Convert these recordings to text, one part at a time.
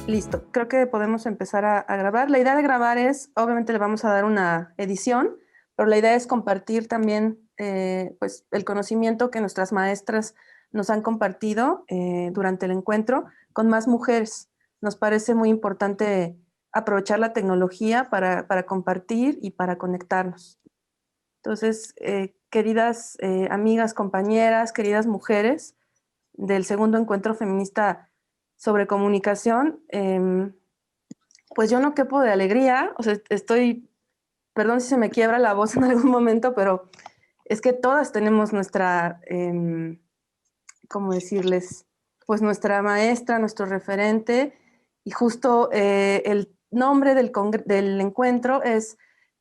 Listo, creo que podemos empezar a grabar. La idea de grabar es, obviamente le vamos a dar una edición, pero la idea es compartir también pues el conocimiento que nuestras maestras nos han compartido durante el encuentro con más mujeres. Nos parece muy importante aprovechar la tecnología para compartir y para conectarnos. Entonces, queridas amigas, compañeras, queridas mujeres del segundo encuentro feminista sobre comunicación, pues yo no quepo de alegría, o sea, estoy, perdón si se me quiebra la voz en algún momento, pero es que todas tenemos nuestra, ¿cómo decirles? Pues nuestra maestra, nuestro referente, y justo el nombre del encuentro es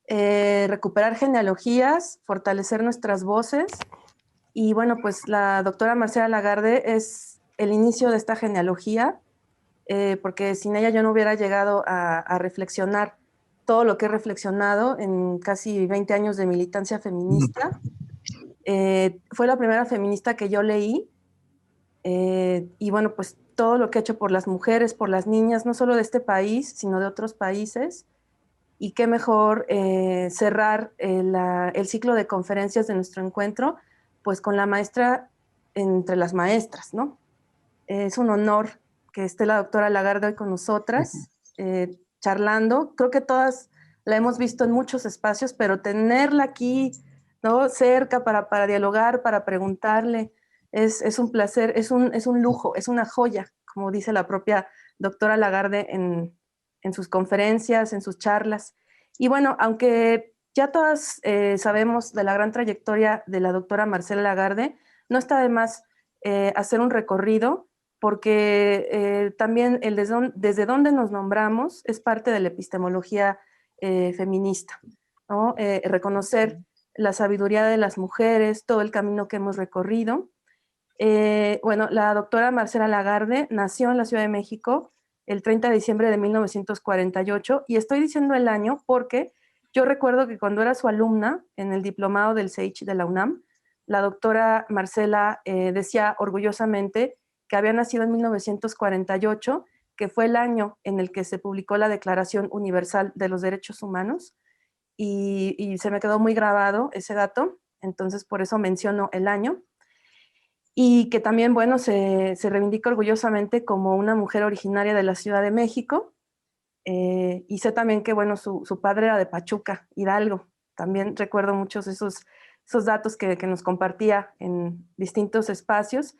recuperar genealogías, fortalecer nuestras voces, y bueno, pues la doctora Marcela Lagarde es el inicio de esta genealogía, porque sin ella yo no hubiera llegado a reflexionar todo lo que he reflexionado en casi 20 años de militancia feminista. Fue la primera feminista que yo leí, y bueno, pues todo lo que ha hecho por las mujeres, por las niñas, no solo de este país, sino de otros países. Y qué mejor cerrar el ciclo de conferencias de nuestro encuentro, pues con la maestra entre las maestras, ¿no? Es un honor que esté la doctora Lagarde hoy con nosotras, charlando. Creo que todas la hemos visto en muchos espacios, pero tenerla aquí, ¿no?, cerca para dialogar, para preguntarle, es un placer, es un lujo, es una joya, como dice la propia doctora Lagarde en sus conferencias, en sus charlas. Y bueno, aunque ya todas sabemos de la gran trayectoria de la doctora Marcela Lagarde, no está de más hacer un recorrido, porque también desde dónde nos nombramos es parte de la epistemología feminista, ¿no? Reconocer la sabiduría de las mujeres, todo el camino que hemos recorrido. Bueno, la doctora Marcela Lagarde nació en la Ciudad de México el 30 de diciembre de 1948, y estoy diciendo el año porque yo recuerdo que cuando era su alumna en el diplomado del CEICH de la UNAM, la doctora Marcela decía orgullosamente que había nacido en 1948, que fue el año en el que se publicó la Declaración Universal de los Derechos Humanos, y se me quedó muy grabado ese dato, entonces por eso menciono el año. Y que también, bueno, se reivindica orgullosamente como una mujer originaria de la Ciudad de México, y sé también que, bueno, su padre era de Pachuca, Hidalgo. También recuerdo muchos esos datos que nos compartía en distintos espacios.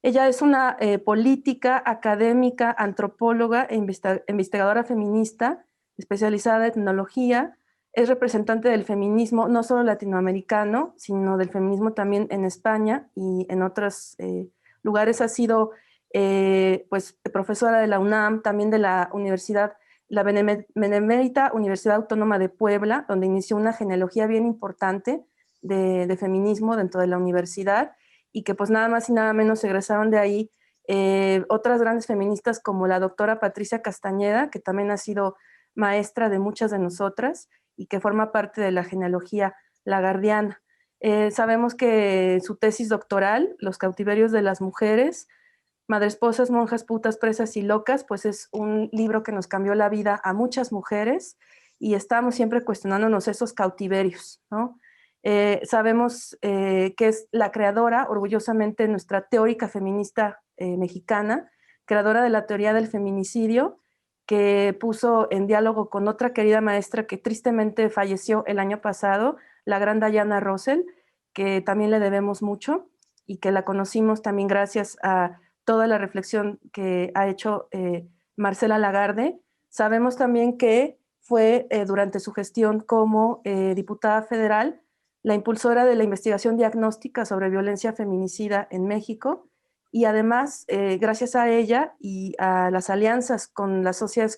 Ella es una política, académica, antropóloga e investigadora feminista, especializada en etnología. Es representante del feminismo no solo latinoamericano, sino del feminismo también en España y en otros lugares. Ha sido pues profesora de la UNAM, también de la Universidad, la Benemérita Universidad Autónoma de Puebla, donde inició una genealogía bien importante de feminismo dentro de la universidad, y que pues nada más y nada menos egresaron de ahí otras grandes feministas como la doctora Patricia Castañeda, que también ha sido maestra de muchas de nosotras y que forma parte de la genealogía lagardiana. Sabemos que su tesis doctoral, Los cautiverios de las mujeres, madresposas, monjas, putas, presas y locas, pues es un libro que nos cambió la vida a muchas mujeres, y estamos siempre cuestionándonos esos cautiverios, ¿no? Sabemos que es la creadora, orgullosamente, nuestra teórica feminista mexicana, creadora de la teoría del feminicidio, que puso en diálogo con otra querida maestra que tristemente falleció el año pasado, la gran Diana Russell, que también le debemos mucho y que la conocimos también gracias a toda la reflexión que ha hecho Marcela Lagarde. Sabemos también que fue durante su gestión como diputada federal la impulsora de la investigación diagnóstica sobre violencia feminicida en México, y además, gracias a ella y a las alianzas con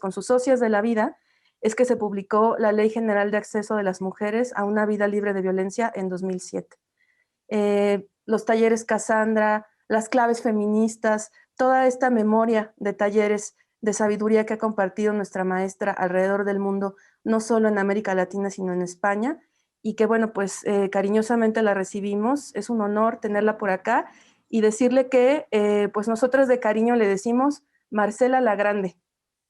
con sus socias de la vida, es que se publicó la Ley General de Acceso de las Mujeres a una Vida Libre de Violencia en 2007. Los talleres Cassandra, las claves feministas, toda esta memoria de talleres de sabiduría que ha compartido nuestra maestra alrededor del mundo, no solo en América Latina, sino en España, y que bueno, pues cariñosamente la recibimos. Es un honor tenerla por acá y decirle que pues nosotros de cariño le decimos Marcela la Grande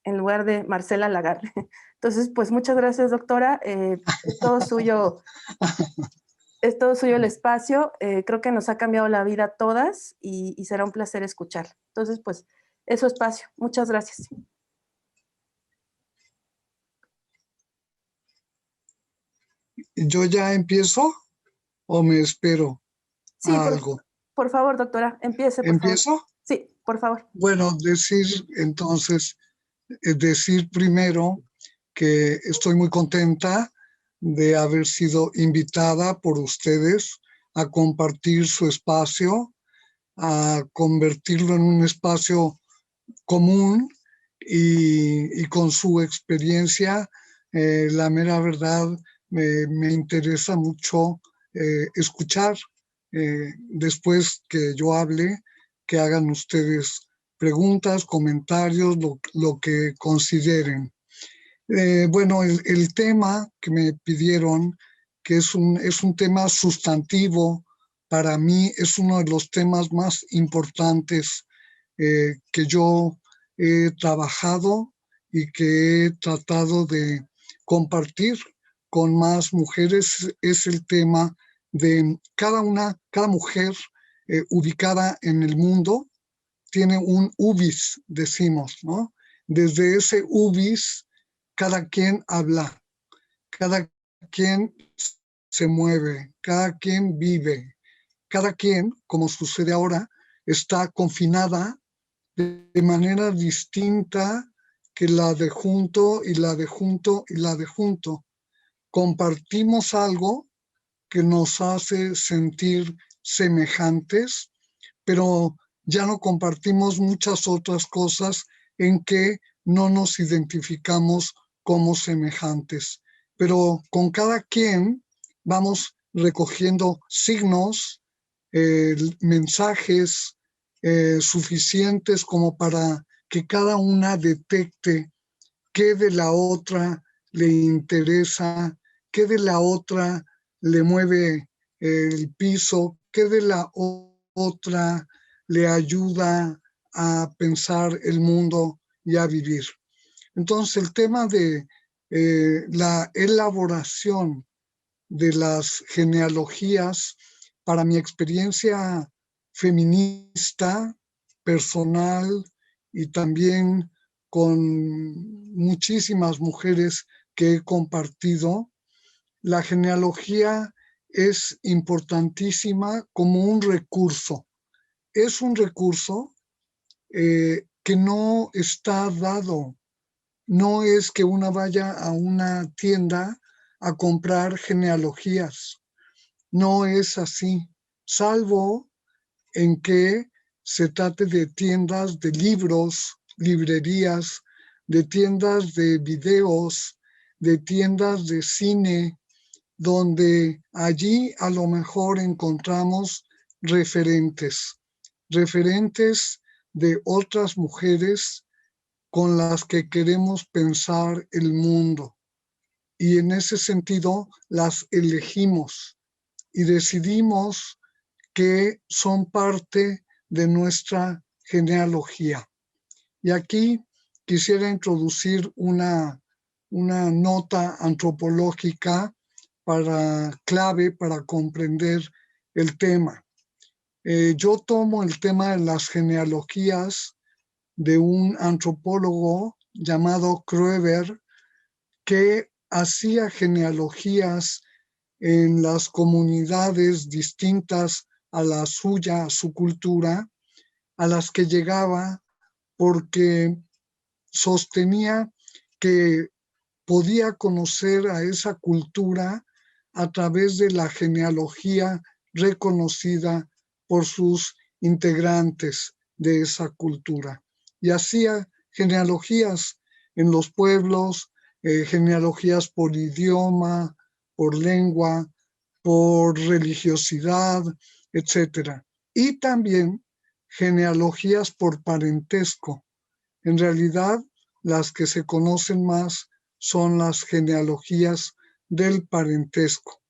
en lugar de Marcela Lagarde. Entonces, pues muchas gracias, doctora. Es todo suyo el espacio. Creo que nos ha cambiado la vida a todas y será un placer escucharla. Entonces, pues, es su espacio. Muchas gracias. ¿Yo ya empiezo o me espero Sí, a algo? por favor, doctora, empiece, por favor. ¿Empiezo? Sí, por favor. Bueno, decir primero que estoy muy contenta de haber sido invitada por ustedes a compartir su espacio, a convertirlo en un espacio común y con su experiencia, la mera verdad, me interesa mucho escuchar después que yo hable, que hagan ustedes preguntas, comentarios, lo que consideren. Bueno, el tema que me pidieron, que es un tema sustantivo, para mí es uno de los temas más importantes que yo he trabajado y que he tratado de compartir con más mujeres, es el tema de cada mujer ubicada en el mundo tiene un ubis, decimos, ¿no? Desde ese ubis, cada quien habla, cada quien se mueve, cada quien vive, cada quien, como sucede ahora, está confinada de manera distinta que la de junto y la de junto y la de junto. Compartimos algo que nos hace sentir semejantes, pero ya no compartimos muchas otras cosas en que no nos identificamos como semejantes. Pero con cada quien vamos recogiendo signos, mensajes suficientes como para que cada una detecte qué de la otra le interesa, qué de la otra le mueve el piso, qué de la otra le ayuda a pensar el mundo y a vivir. Entonces, el tema de la elaboración de las genealogías, para mi experiencia feminista, personal y también con muchísimas mujeres que he compartido, la genealogía es importantísima como un recurso. Es un recurso que no está dado. No es que una vaya a una tienda a comprar genealogías. No es así, salvo en que se trate de tiendas de libros, librerías, de tiendas de videos, de tiendas de cine, donde allí a lo mejor encontramos referentes, referentes de otras mujeres con las que queremos pensar el mundo. Y en ese sentido las elegimos y decidimos que son parte de nuestra genealogía. Y aquí quisiera introducir una nota antropológica clave para comprender el tema. Yo tomo el tema de las genealogías de un antropólogo llamado Kroeber, que hacía genealogías en las comunidades distintas a la suya, a su cultura, a las que llegaba porque sostenía que podía conocer a esa cultura a través de la genealogía reconocida por sus integrantes de esa cultura. Y hacía genealogías en los pueblos, genealogías por idioma, por lengua, por religiosidad, etc. Y también genealogías por parentesco. En realidad, las que se conocen más son las genealogías del parentesco.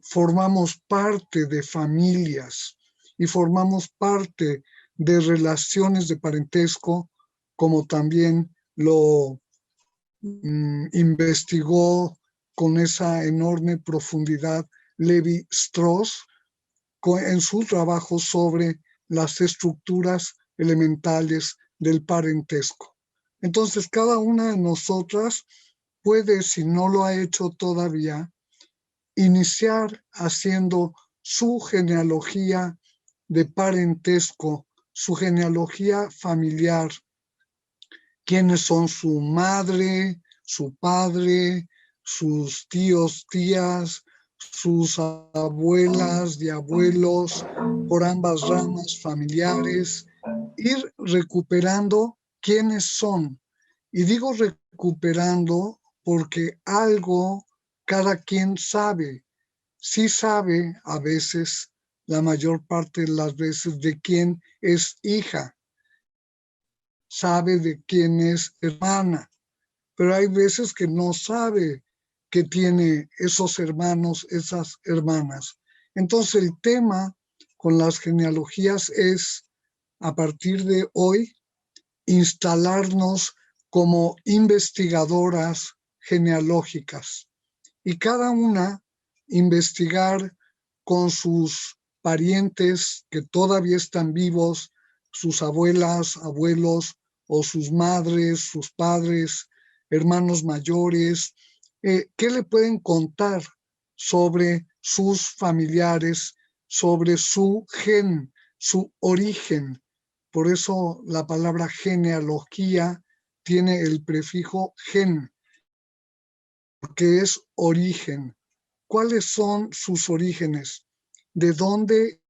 formamos parte de familias y formamos parte de relaciones de parentesco, como también lo investigó con esa enorme profundidad Levi Strauss en su trabajo sobre las estructuras elementales del parentesco. Entonces, cada una de nosotras puede, si no lo ha hecho todavía, iniciar haciendo su genealogía de parentesco, su genealogía familiar, quiénes son su madre, su padre, sus tíos, tías, sus abuelas y abuelos por ambas ramas familiares, ir recuperando quiénes son. Y digo recuperando porque algo cada quien sabe, sí sabe a veces, la mayor parte de las veces, de quién es hija, sabe de quién es hermana, pero hay veces que no sabe que tiene esos hermanos, esas hermanas. Entonces el tema con las genealogías es, a partir de hoy, instalarnos como investigadoras genealógicas y cada una investigar con sus parientes que todavía están vivos, sus abuelas, abuelos o sus madres, sus padres, hermanos mayores, ¿qué le pueden contar sobre sus familiares, sobre su gen, su origen? Por eso la palabra genealogía tiene el prefijo gen, que es origen. ¿Cuáles son sus orígenes? ¿De dónde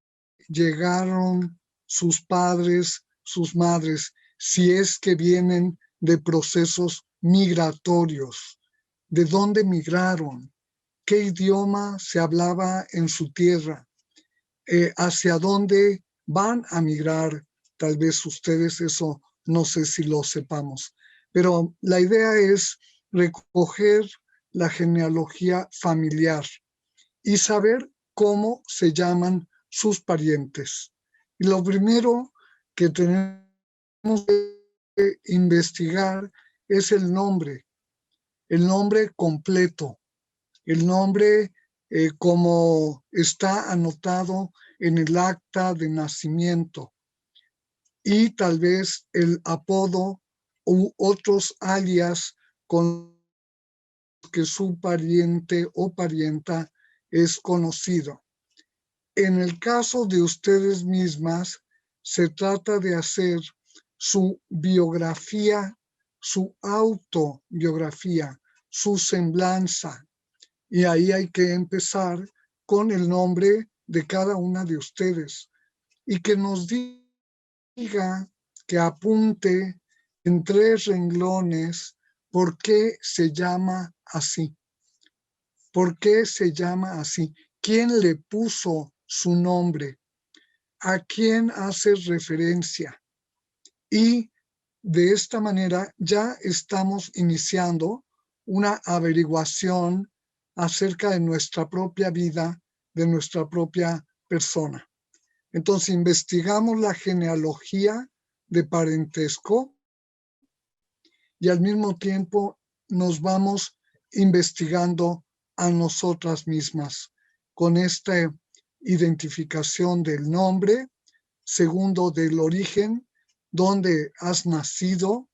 llegaron sus padres, sus madres, si es que vienen de procesos migratorios? ¿De dónde migraron? ¿Qué idioma se hablaba en su tierra? ¿Hacia dónde van a migrar? Tal vez ustedes eso no sé si lo sepamos, pero la idea es recoger la genealogía familiar y saber cómo se llaman sus parientes. Y lo primero que tenemos que investigar es el nombre completo, el nombre como está anotado en el acta de nacimiento y tal vez el apodo u otros alias con que su pariente o parienta es conocido. En el caso de ustedes mismas, se trata de hacer su biografía, su autobiografía, su semblanza. Y ahí hay que empezar con el nombre de cada una de ustedes y que nos diga, que apunte en 3 renglones por qué se llama así. ¿Por qué se llama así? ¿Quién le puso su nombre? ¿A quién hace referencia? Y de esta manera ya estamos iniciando una averiguación acerca de nuestra propia vida, de nuestra propia persona. Entonces investigamos la genealogía de parentesco y al mismo tiempo nos vamos investigando a nosotras mismas con esta identificación del nombre, segundo del origen, dónde has nacido,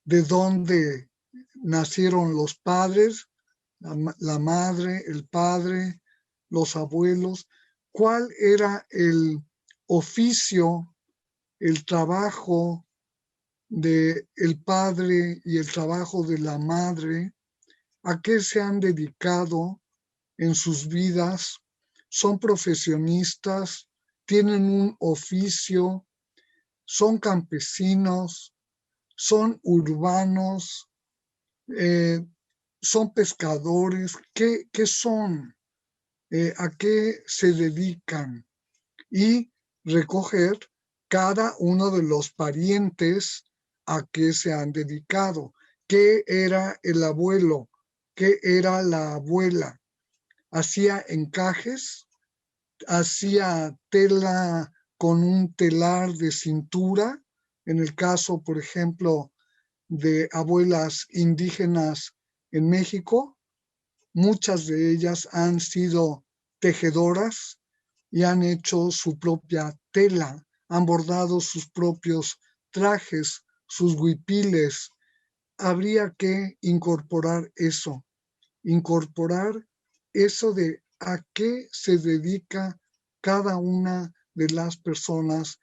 de dónde nacieron los padres, la madre, el padre, los abuelos, cuál era el oficio, el trabajo del padre y el trabajo de la madre, a qué se han dedicado en sus vidas, son profesionistas, tienen un oficio, son campesinos, son urbanos, son pescadores, ¿qué son? ¿A qué se dedican? Y recoger cada uno de los parientes a qué se han dedicado. ¿Qué era el abuelo? ¿Qué era la abuela? hacía encajes, hacía tela con un telar de cintura, en el caso, por ejemplo, de abuelas indígenas en México. Muchas de ellas han sido tejedoras y han hecho su propia tela, han bordado sus propios trajes, sus huipiles. Habría que incorporar eso de a qué se dedica cada una de las personas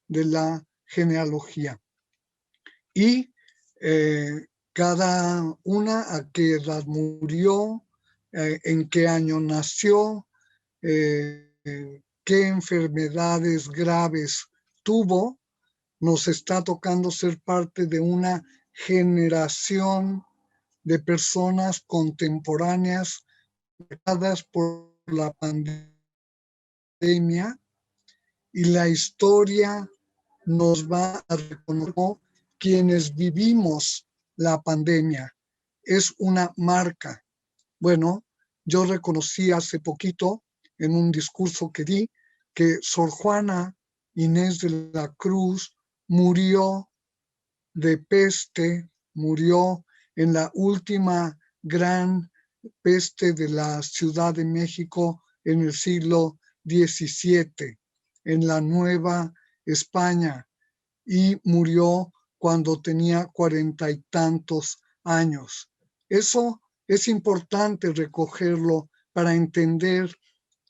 de la genealogía. Y cada una a qué edad murió, en qué año nació, qué enfermedades graves tuvo. Nos está tocando ser parte de una generación de personas contemporáneas marcadas por la pandemia, y la historia nos va a reconocer quienes vivimos la pandemia. Es una marca. Bueno, yo reconocí hace poquito en un discurso que di que Sor Juana Inés de la Cruz murió de peste, murió en la última gran peste de la Ciudad de México en el siglo XVII, en la Nueva España, y murió cuando tenía 40 y tantos años. Eso es importante recogerlo para entender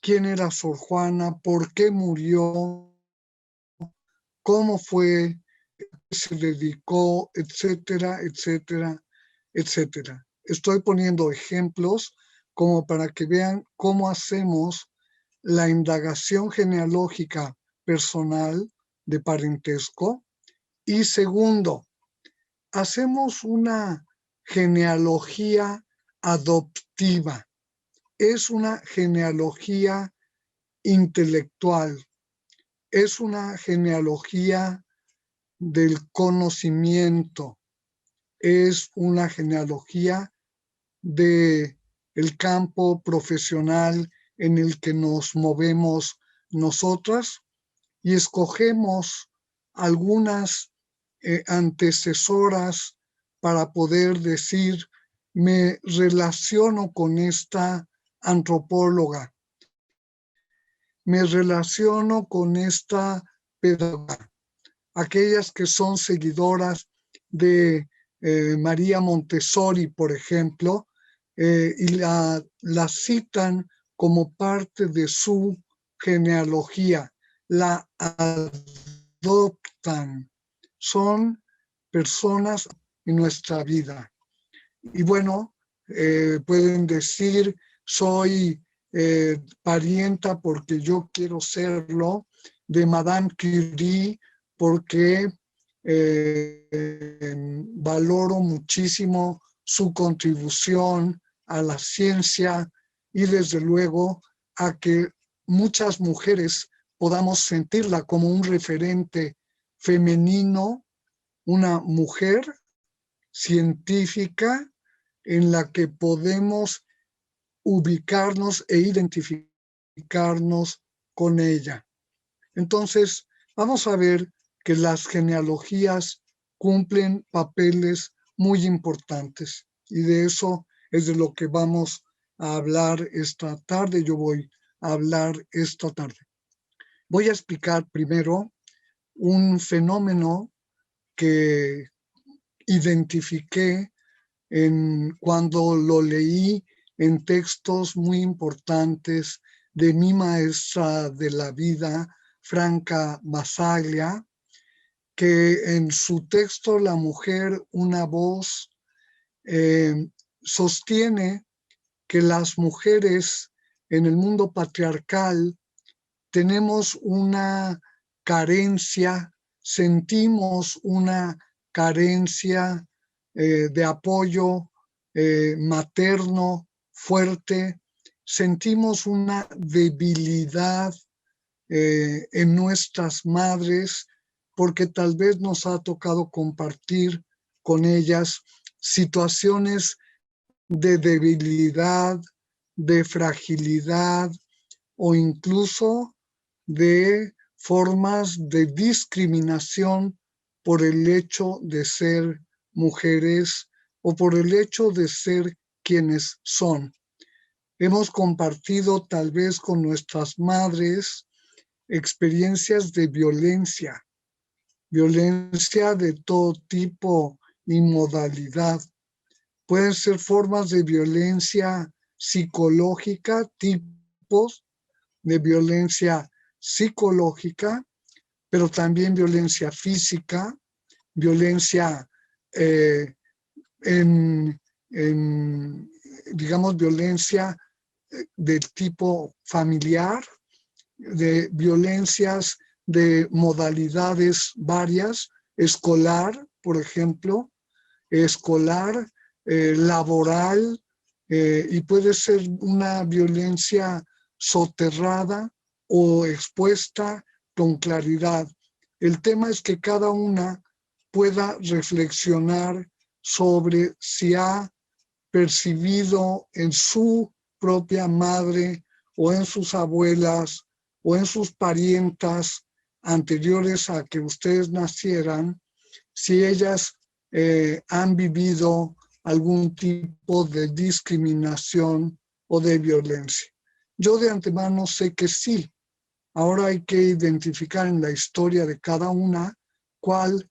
quién era Sor Juana, por qué murió, cómo fue, se dedicó, etcétera, etcétera, etcétera. Estoy poniendo ejemplos como para que vean cómo hacemos la indagación genealógica personal de parentesco. Y segundo, hacemos una genealogía adoptiva. Es una genealogía intelectual, es una genealogía del conocimiento, es una genealogía del campo profesional en el que nos movemos nosotras, y escogemos algunas antecesoras para poder decir, me relaciono con esta antropóloga, me relaciono con esta pedagoga. Aquellas que son seguidoras de María Montessori, por ejemplo, y la citan como parte de su genealogía, la adoptan, son personas en nuestra vida. Y bueno, pueden decir, soy parienta porque yo quiero serlo, de Madame Curie, porque valoro muchísimo su contribución a la ciencia, y desde luego a que muchas mujeres podamos sentirla como un referente femenino, una mujer científica en la que podemos ubicarnos e identificarnos con ella. Entonces, vamos a ver que las genealogías cumplen papeles muy importantes, y de eso es de lo que vamos a hablar esta tarde. Yo voy a hablar esta tarde. Voy a explicar primero un fenómeno que identifiqué cuando lo leí en textos muy importantes de mi maestra de la vida, Franca Basaglia, que en su texto La mujer, una voz, sostiene que las mujeres en el mundo patriarcal tenemos una carencia, sentimos una carencia de apoyo materno fuerte, sentimos una debilidad en nuestras madres, porque tal vez nos ha tocado compartir con ellas situaciones de debilidad, de fragilidad o incluso de formas de discriminación por el hecho de ser mujeres o por el hecho de ser quienes son. Hemos compartido tal vez con nuestras madres experiencias de violencia, violencia de todo tipo y modalidad. Pueden ser formas de violencia psicológica, tipos de violencia psicológica, pero también violencia física, violencia eh, en, digamos, violencia de tipo familiar, de violencias de modalidades varias, escolar, por ejemplo, escolar, laboral, y puede ser una violencia soterrada o expuesta con claridad. El tema es que cada una pueda reflexionar sobre si ha percibido en su propia madre o en sus abuelas o en sus parientas anteriores a que ustedes nacieran, si ellas han vivido algún tipo de discriminación o de violencia. Yo de antemano sé que sí. Ahora hay que identificar en la historia de cada una cuál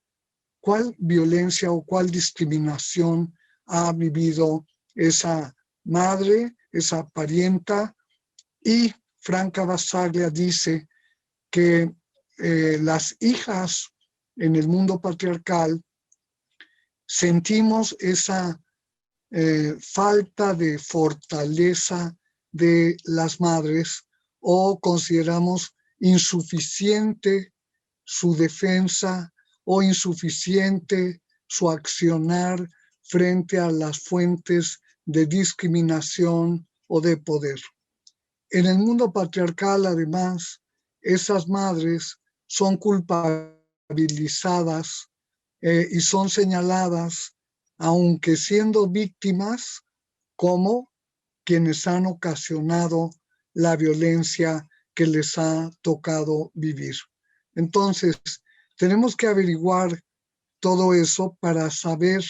violencia o cuál discriminación ha vivido esa madre, esa parienta. Y Franca Basaglia dice que las hijas en el mundo patriarcal sentimos esa falta de fortaleza de las madres o consideramos insuficiente su defensa o insuficiente su accionar frente a las fuentes de discriminación o de poder. En el mundo patriarcal, además, esas madres son culpabilizadas y son señaladas, aunque siendo víctimas, como quienes han ocasionado la violencia que les ha tocado vivir. Entonces, tenemos que averiguar todo eso para saber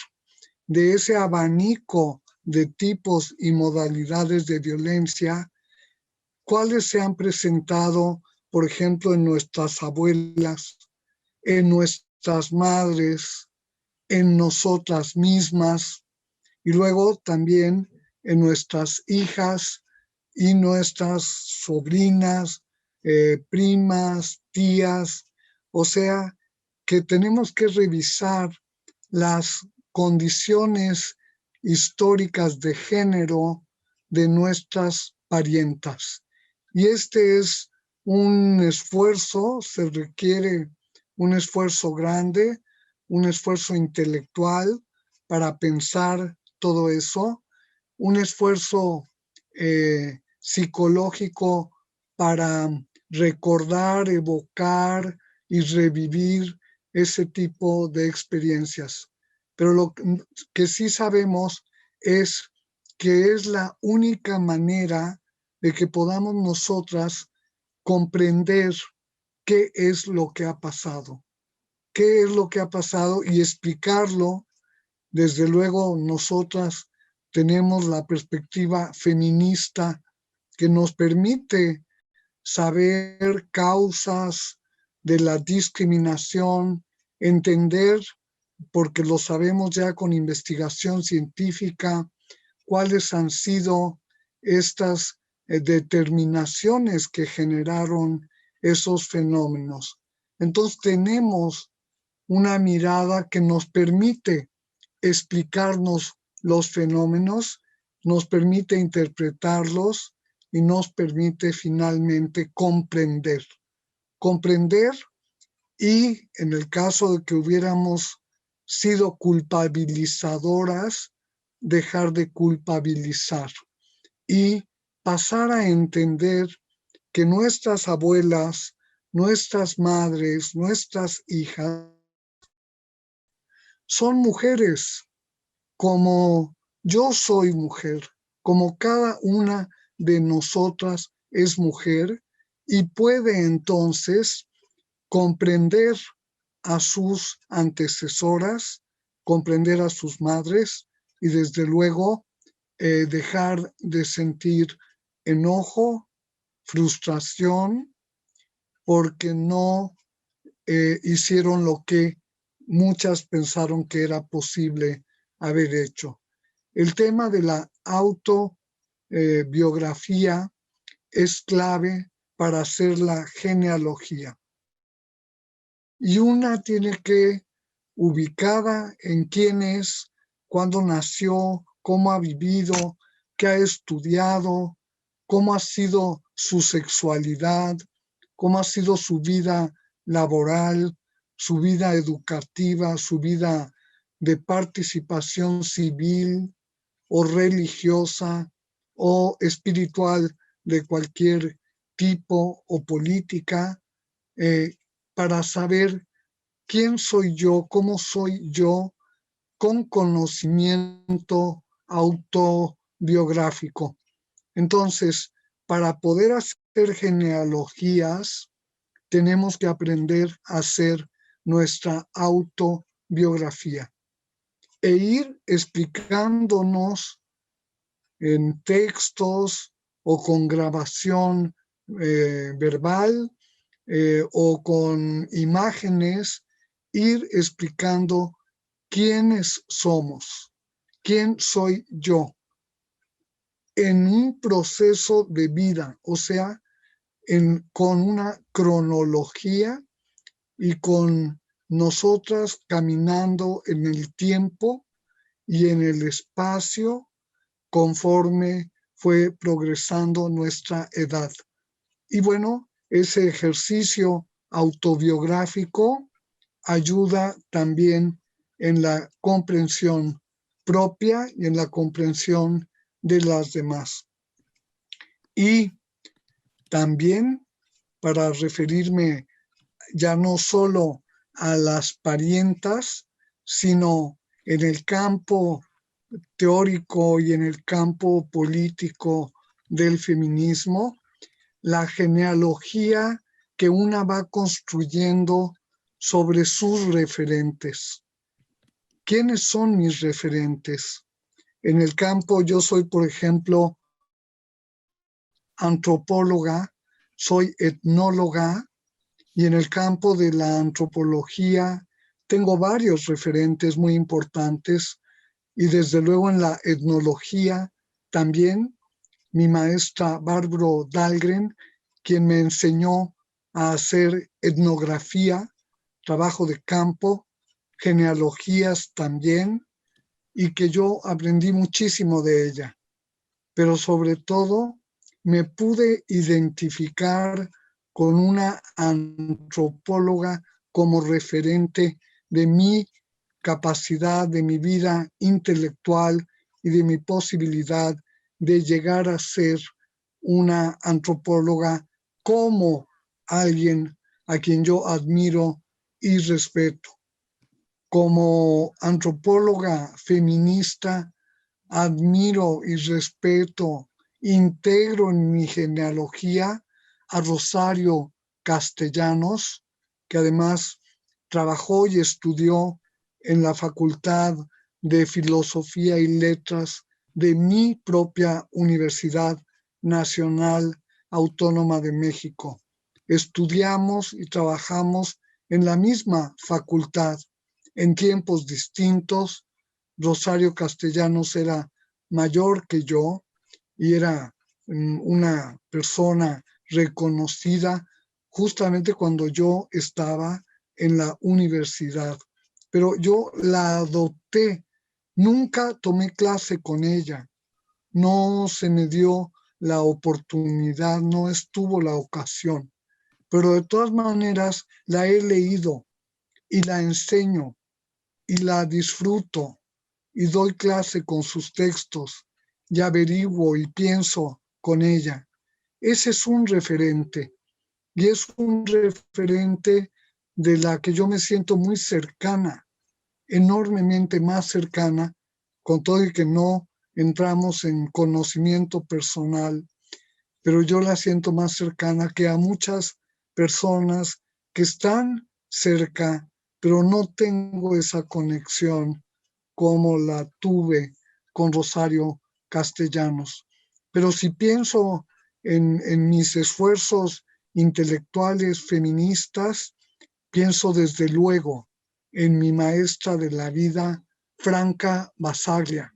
de ese abanico de tipos y modalidades de violencia, cuáles se han presentado, por ejemplo, en nuestras abuelas, en nuestras madres, en nosotras mismas y luego también en nuestras hijas y nuestras sobrinas, primas, tías. O sea, que tenemos que revisar las condiciones históricas de género de nuestras parientas. Y este es un esfuerzo, se requiere un esfuerzo grande, un esfuerzo intelectual para pensar todo eso, un esfuerzo psicológico para recordar, evocar y revivir ese tipo de experiencias. Pero lo que sí sabemos es que es la única manera de que podamos nosotras comprender qué es lo que ha pasado, qué es lo que ha pasado y explicarlo. Desde luego, nosotras tenemos la perspectiva feminista que nos permite saber causas de la discriminación, entender, porque lo sabemos ya con investigación científica, cuáles han sido estas determinaciones que generaron esos fenómenos. Entonces tenemos una mirada que nos permite explicarnos los fenómenos, nos permite interpretarlos y nos permite finalmente comprender. Comprender y en el caso de que hubiéramos sido culpabilizadoras, dejar de culpabilizar y pasar a entender que nuestras abuelas, nuestras madres, nuestras hijas son mujeres como yo soy mujer, como cada una de nosotras es mujer y puede entonces comprender a sus antecesoras, comprender a sus madres y desde luego dejar de sentir enojo, frustración, porque no hicieron lo que muchas pensaron que era posible haber hecho. El tema de la autobiografía es clave para hacer la genealogía. Y una tiene que, ubicada en quién es, cuándo nació, cómo ha vivido, qué ha estudiado, cómo ha sido su sexualidad, cómo ha sido su vida laboral, su vida educativa, su vida de participación civil o religiosa o espiritual de cualquier tipo o política, eh, para saber quién soy yo, cómo soy yo, con conocimiento autobiográfico. Entonces, para poder hacer genealogías, tenemos que aprender a hacer nuestra autobiografía e ir explicándonos en textos o con grabación verbal o con imágenes, ir explicando quiénes somos, quién soy yo en un proceso de vida, o sea, con una cronología y con nosotras caminando en el tiempo y en el espacio conforme fue progresando nuestra edad. Y bueno, ese ejercicio autobiográfico ayuda también en la comprensión propia y en la comprensión de las demás. Y también para referirme ya no solo a las parientas, sino en el campo teórico y en el campo político del feminismo, la genealogía que una va construyendo sobre sus referentes. ¿Quiénes son mis referentes? En el campo yo soy, por ejemplo, antropóloga, soy etnóloga, y en el campo de la antropología tengo varios referentes muy importantes y desde luego en la etnología también mi maestra Barbro Dahlgren, quien me enseñó a hacer etnografía, trabajo de campo, genealogías también, y que yo aprendí muchísimo de ella. Pero sobre todo me pude identificar con una antropóloga como referente de mi capacidad, de mi vida intelectual y de mi posibilidad de llegar a ser una antropóloga como alguien a quien yo admiro y respeto. Como antropóloga feminista, admiro y respeto, integro en mi genealogía a Rosario Castellanos, que además trabajó y estudió en la Facultad de Filosofía y Letras de mi propia Universidad Nacional Autónoma de México. Estudiamos y trabajamos en la misma facultad en tiempos distintos. Rosario Castellanos era mayor que yo y era una persona reconocida justamente cuando yo estaba en la universidad. Pero yo la adopté, nunca tomé clase con ella, no se me dio la oportunidad, no estuvo la ocasión, pero de todas maneras la he leído y la enseño y la disfruto y doy clase con sus textos y averiguo y pienso con ella. Ese es un referente y es un referente de la que yo me siento muy cercana, enormemente más cercana, con todo y que no entramos en conocimiento personal, pero yo la siento más cercana que a muchas personas que están cerca, pero no tengo esa conexión como la tuve con Rosario Castellanos. Pero si pienso en mis esfuerzos intelectuales feministas, pienso desde luego en mi maestra de la vida, Franca Basaglia,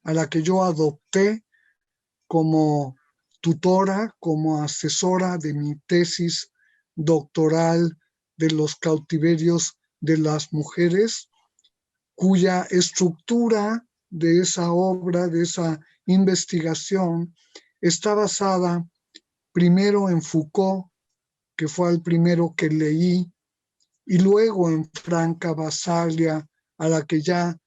a la que yo adopté como tutora, como asesora de mi tesis doctoral de los cautiverios de las mujeres, cuya estructura de esa obra, de esa investigación, está basada primero en Foucault, que fue el primero que leí, y luego en Franca Basaglia, a la que ya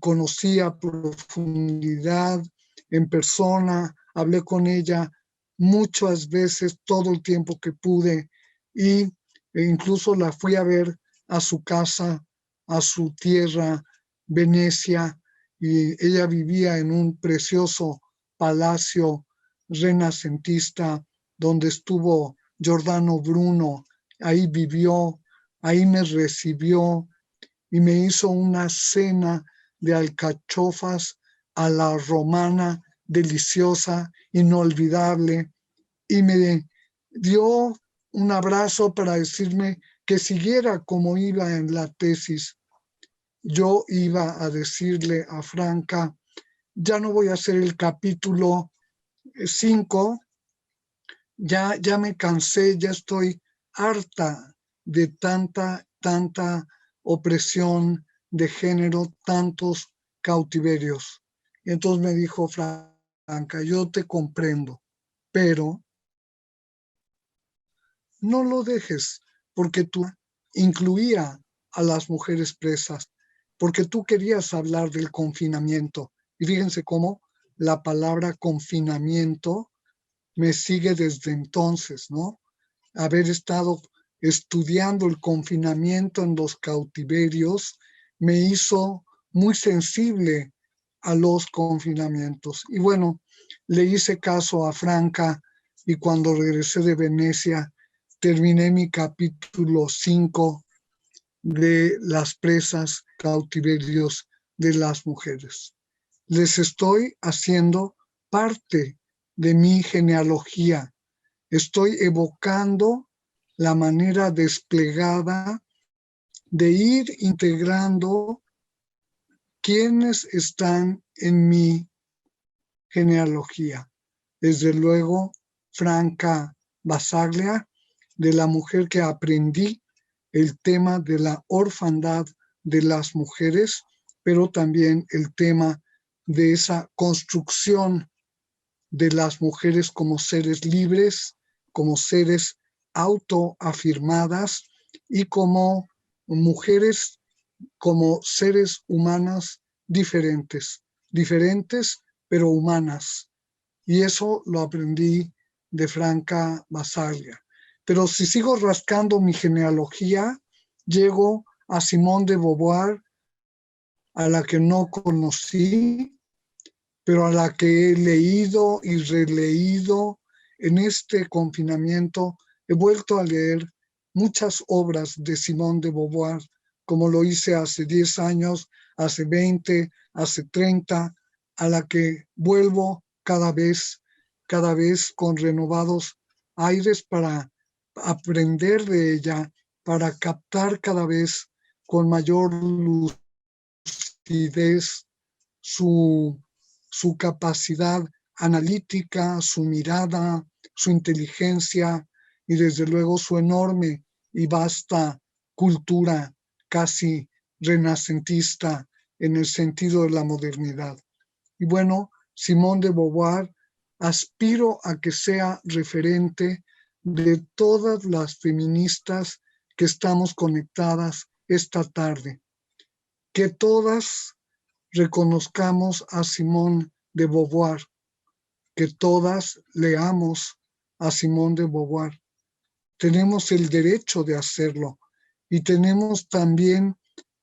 conocía a profundidad, en persona, hablé con ella muchas veces, todo el tiempo que pude, e incluso la fui a ver a su casa, a su tierra, Venecia, y ella vivía en un precioso palacio renacentista donde estuvo Giordano Bruno, ahí vivió, ahí me recibió y me hizo una cena de alcachofas a la romana, deliciosa, inolvidable, y me dio un abrazo para decirme que siguiera como iba en la tesis. Yo iba a decirle a Franca, ya no voy a hacer el capítulo 5, ya me cansé, ya estoy harta de tanta opresión de género, tantos cautiverios. Y entonces me dijo Franca, yo te comprendo, pero no lo dejes, porque tú incluía a las mujeres presas, porque tú querías hablar del confinamiento. Y fíjense cómo la palabra confinamiento me sigue desde entonces, ¿no? Haber estado estudiando el confinamiento en los cautiverios me hizo muy sensible a los confinamientos. Y bueno, le hice caso a Franca y cuando regresé de Venecia terminé mi capítulo 5 de las presas cautiverios de las mujeres. Les estoy haciendo parte de mi genealogía. Estoy evocando la manera desplegada de ir integrando quienes están en mi genealogía. Desde luego, Franca Basaglia, de la mujer que aprendí el tema de la orfandad de las mujeres, pero también el tema de esa construcción de las mujeres como seres libres, como seres autoafirmadas y como mujeres, como seres humanas diferentes pero humanas. Y eso lo aprendí de Franca Basaglia. Pero si sigo rascando mi genealogía, llego a Simone de Beauvoir, a la que no conocí, pero a la que he leído y releído en este confinamiento. He vuelto a leer muchas obras de Simone de Beauvoir, como lo hice hace 10 años, hace 20, hace 30, a la que vuelvo cada vez con renovados aires para aprender de ella, para captar cada vez con mayor lucidez su capacidad analítica, su mirada, su inteligencia y desde luego su enorme y vasta cultura casi renacentista en el sentido de la modernidad. Y bueno, Simone de Beauvoir, aspiro a que sea referente de todas las feministas que estamos conectadas esta tarde, que todas reconozcamos a Simone de Beauvoir, que todas leamos a Simone de Beauvoir. Tenemos el derecho de hacerlo y tenemos también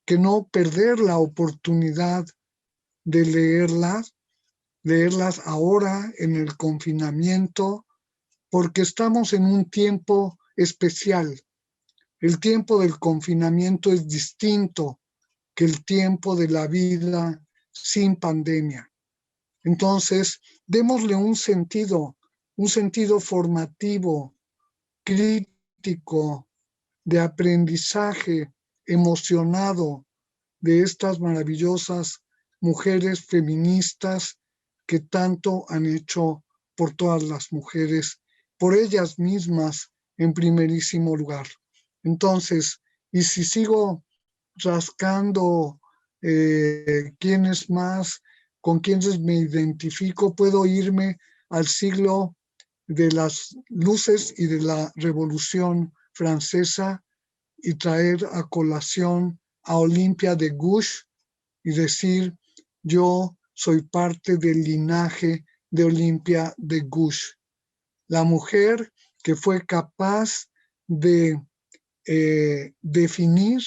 que no perder la oportunidad de leerlas ahora en el confinamiento, porque estamos en un tiempo especial. El tiempo del confinamiento es distinto que el tiempo de la vida sin pandemia. Entonces, démosle un sentido formativo, crítico, de aprendizaje emocionado de estas maravillosas mujeres feministas que tanto han hecho por todas las mujeres, por ellas mismas en primerísimo lugar. Entonces, y si sigo rascando quiénes más, con quiénes me identifico, puedo irme al siglo de las luces y de la Revolución Francesa y traer a colación a Olimpia de Gouges y decir, yo soy parte del linaje de Olimpia de Gouges, la mujer que fue capaz de definir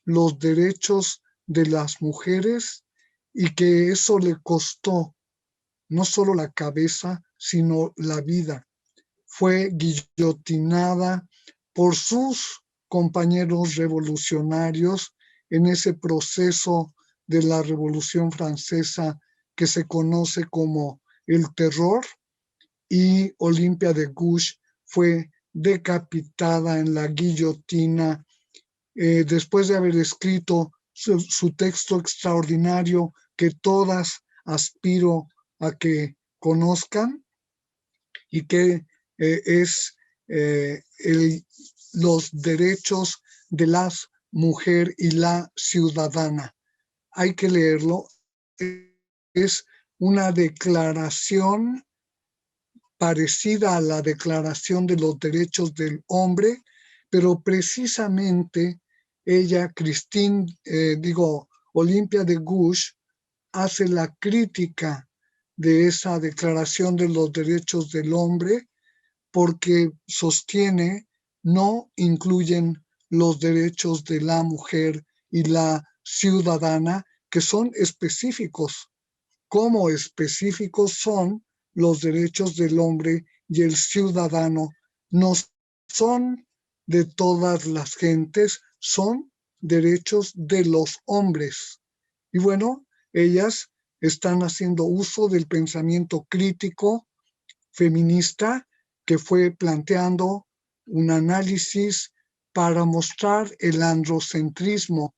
los derechos de las mujeres y que eso le costó no solo la cabeza, sino la vida. Fue guillotinada por sus compañeros revolucionarios en ese proceso de la Revolución Francesa que se conoce como el terror, y Olimpia de Gouges fue decapitada en la guillotina después de haber escrito su texto extraordinario que todas aspiro a que conozcan y que es los derechos de las mujeres y la ciudadana. Hay que leerlo. Es una declaración parecida a la Declaración de los Derechos del Hombre, pero precisamente ella, Olimpia de Gouges, hace la crítica de esa Declaración de los Derechos del Hombre porque sostiene no incluyen los derechos de la mujer y la ciudadana, que son específicos, como específicos son los derechos del hombre y el ciudadano. No son de todas las gentes, son derechos de los hombres. Y bueno, ellas están haciendo uso del pensamiento crítico feminista que fue planteando un análisis para mostrar el androcentrismo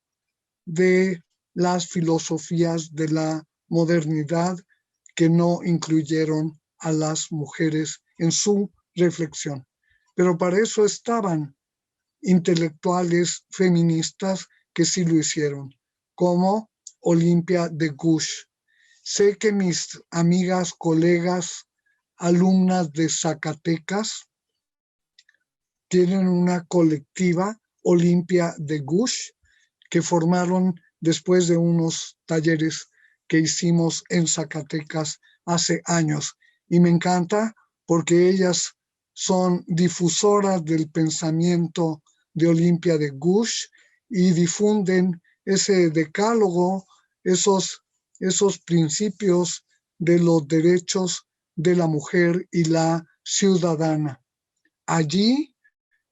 de las filosofías de la modernidad que no incluyeron a las mujeres en su reflexión. Pero para eso estaban intelectuales feministas que sí lo hicieron, como Olimpia de Gouges. Sé que mis amigas, colegas, alumnas de Zacatecas tienen una colectiva, Olimpia de Gouges, que formaron después de unos talleres que hicimos en Zacatecas hace años. Y me encanta porque ellas son difusoras del pensamiento de Olimpia de Gouges y difunden ese decálogo, esos principios de los derechos de la mujer y la ciudadana. Allí,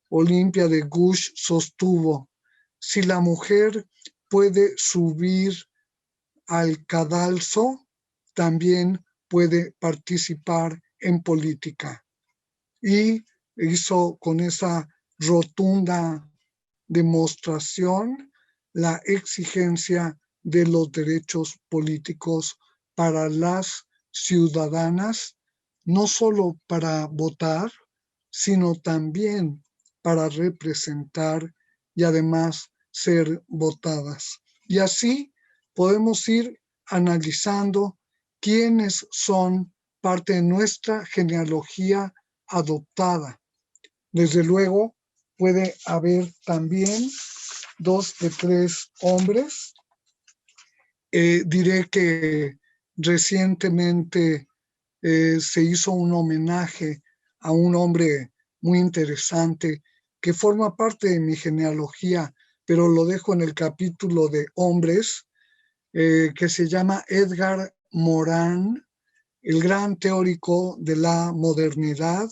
Olimpia de Gouges sostuvo: si la mujer puede subir al cadalso, también puede participar en política. Y hizo con esa rotunda demostración la exigencia de los derechos políticos para las ciudadanas, no solo para votar, sino también para representar y además ser votadas. Y así podemos ir analizando quiénes son parte de nuestra genealogía adoptada. Desde luego, puede haber también 2 de 3 hombres. Diré que recientemente se hizo un homenaje a un hombre muy interesante que forma parte de mi genealogía, pero lo dejo en el capítulo de hombres, que se llama Edgar Morin, el gran teórico de la modernidad,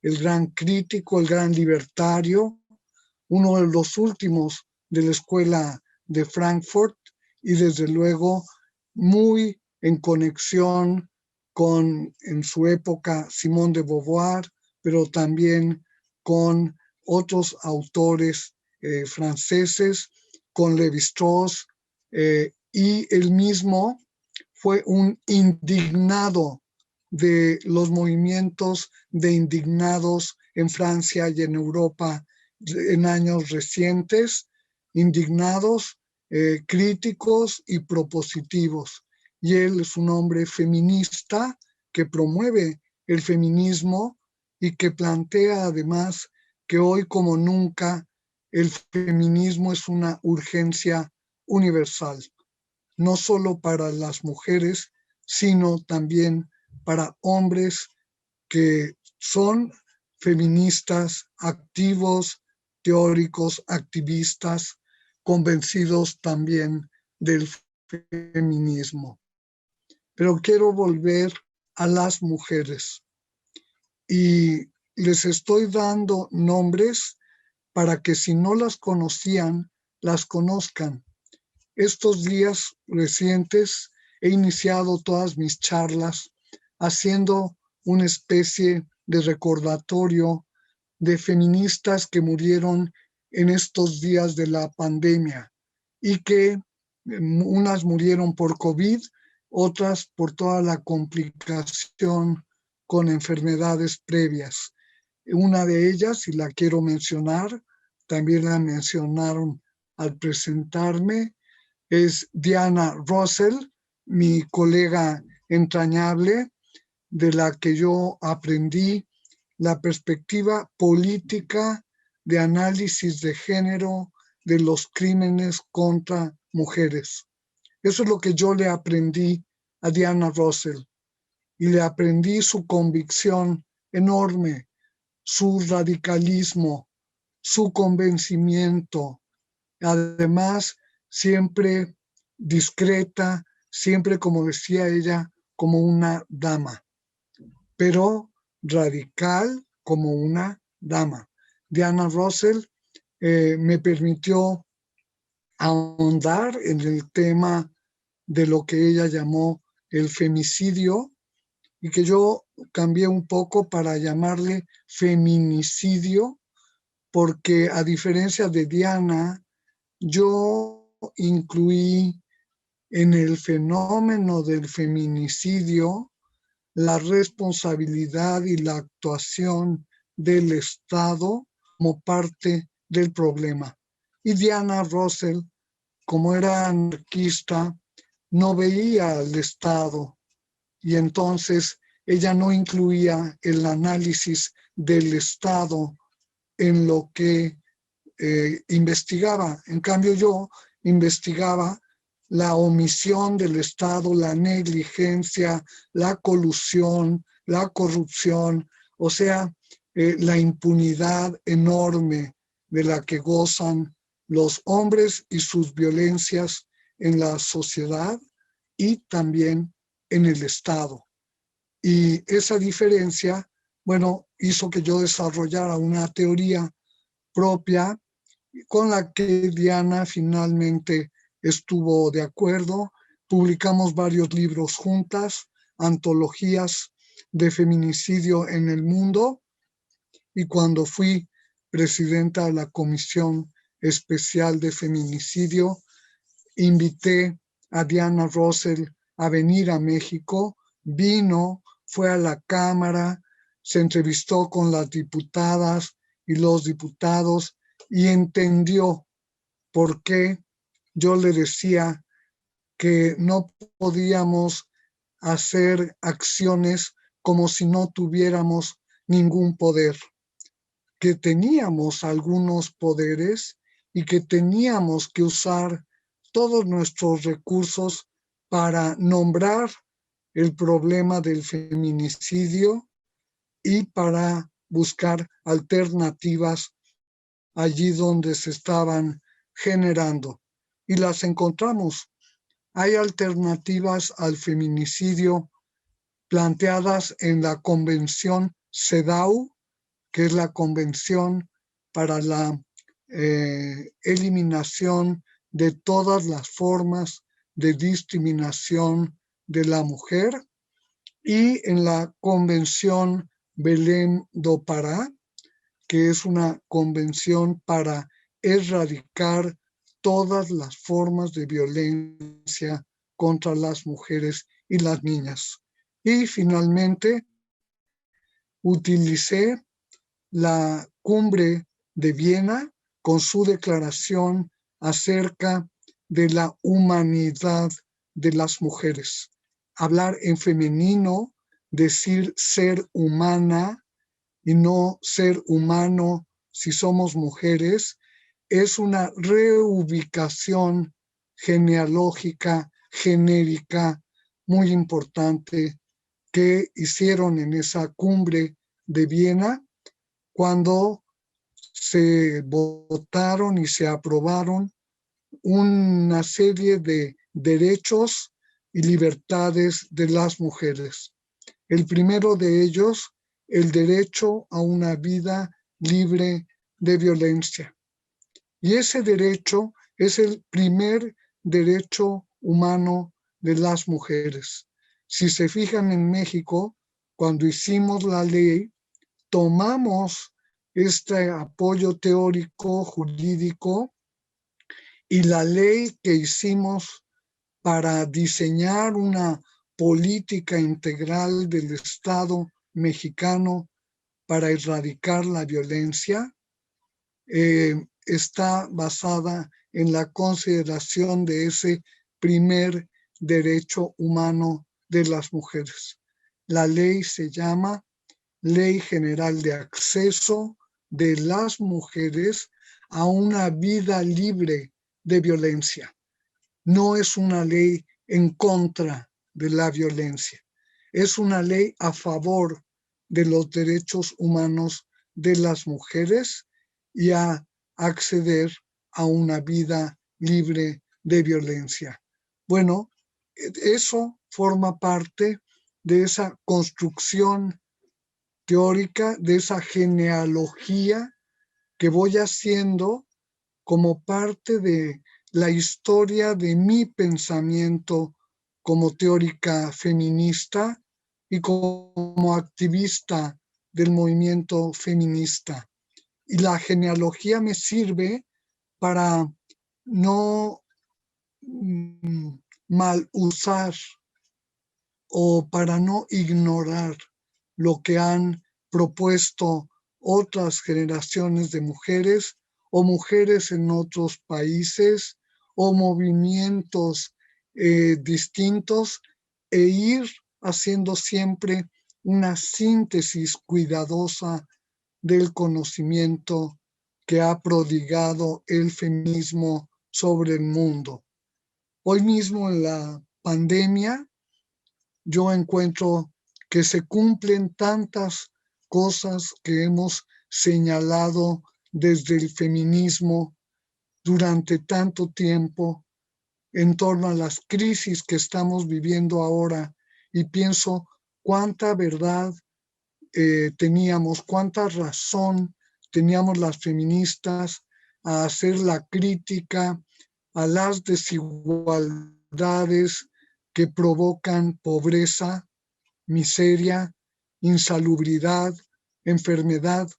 el gran crítico, el gran libertario, uno de los últimos de la escuela de Frankfurt y desde luego muy en conexión con, en su época, Simone de Beauvoir, pero también con otros autores franceses, con Lévi-Strauss, y él mismo fue un indignado de los movimientos de indignados en Francia y en Europa en años recientes, indignados, críticos y propositivos. Y él es un hombre feminista que promueve el feminismo y que plantea además que hoy como nunca el feminismo es una urgencia universal, no solo para las mujeres, sino también para hombres que son feministas, activos, teóricos, activistas, convencidos también del feminismo. Pero quiero volver a las mujeres y les estoy dando nombres para que si no las conocían, las conozcan. Estos días recientes he iniciado todas mis charlas haciendo una especie de recordatorio de feministas que murieron en estos días de la pandemia y que unas murieron por COVID, otras por toda la complicación con enfermedades previas. Una de ellas, y la quiero mencionar, también la mencionaron al presentarme, es Diana Russell, mi colega entrañable, de la que yo aprendí la perspectiva política de análisis de género de los crímenes contra mujeres. Eso es lo que yo le aprendí a Diana Russell y le aprendí su convicción enorme, su radicalismo, su convencimiento, además siempre discreta, siempre, como decía ella, como una dama, pero radical como una dama. Diana Russell me permitió ahondar en el tema de lo que ella llamó el femicidio y que yo cambié un poco para llamarle feminicidio, porque a diferencia de Diana, yo incluí en el fenómeno del feminicidio la responsabilidad y la actuación del Estado como parte del problema. Y Diana Russell, como era anarquista, no veía al Estado y entonces ella no incluía el análisis del Estado en lo que investigaba. En cambio, yo investigaba la omisión del Estado, la negligencia, la colusión, la corrupción, o sea, la impunidad enorme de la que gozan los hombres y sus violencias en la sociedad y también en el Estado. Y esa diferencia, bueno, hizo que yo desarrollara una teoría propia con la que Diana finalmente estuvo de acuerdo. Publicamos varios libros juntas, antologías de feminicidio en el mundo, y cuando fui presidenta de la Comisión Especial de Feminicidio, invité a Diana Russell a venir a México, vino, fue a la Cámara, se entrevistó con las diputadas y los diputados y entendió por qué yo le decía que no podíamos hacer acciones como si no tuviéramos ningún poder, que teníamos algunos poderes y que teníamos que usar todos nuestros recursos para nombrar el problema del feminicidio y para buscar alternativas allí donde se estaban generando. Y las encontramos. Hay alternativas al feminicidio planteadas en la Convención CEDAW, que es la Convención para la eliminación de todas las formas de discriminación de la mujer, y en la Convención Belém do Pará, que es una convención para erradicar todas las formas de violencia contra las mujeres y las niñas. Y finalmente, utilicé la Cumbre de Viena con su declaración acerca de la humanidad de las mujeres. Hablar en femenino, decir ser humana y no ser humano si somos mujeres, es una reubicación genealógica, genérica, muy importante que hicieron en esa cumbre de Viena cuando se votaron y se aprobaron una serie de derechos y libertades de las mujeres. El primero de ellos, el derecho a una vida libre de violencia. Y ese derecho es el primer derecho humano de las mujeres. Si se fijan en México, cuando hicimos la ley, tomamos este apoyo teórico, jurídico, y la ley que hicimos para diseñar una política integral del Estado mexicano para erradicar la violencia, está basada en la consideración de ese primer derecho humano de las mujeres. La ley se llama Ley General de Acceso de las Mujeres a una vida libre de violencia. No es una ley en contra de la violencia, es una ley a favor de los derechos humanos de las mujeres y a acceder a una vida libre de violencia. Bueno, eso forma parte de esa construcción teórica, de esa genealogía que voy haciendo como parte de la historia de mi pensamiento como teórica feminista y como activista del movimiento feminista. Y la genealogía me sirve para no mal usar o para no ignorar lo que han propuesto otras generaciones de mujeres o mujeres en otros países o movimientos distintos, e ir haciendo siempre una síntesis cuidadosa del conocimiento que ha prodigado el feminismo sobre el mundo. Hoy mismo en la pandemia yo encuentro que se cumplen tantas cosas que hemos señalado desde el feminismo durante tanto tiempo en torno a las crisis que estamos viviendo ahora, y pienso cuánta verdad teníamos, cuánta razón teníamos las feministas a hacer la crítica a las desigualdades que provocan pobreza, miseria, insalubridad, enfermedad.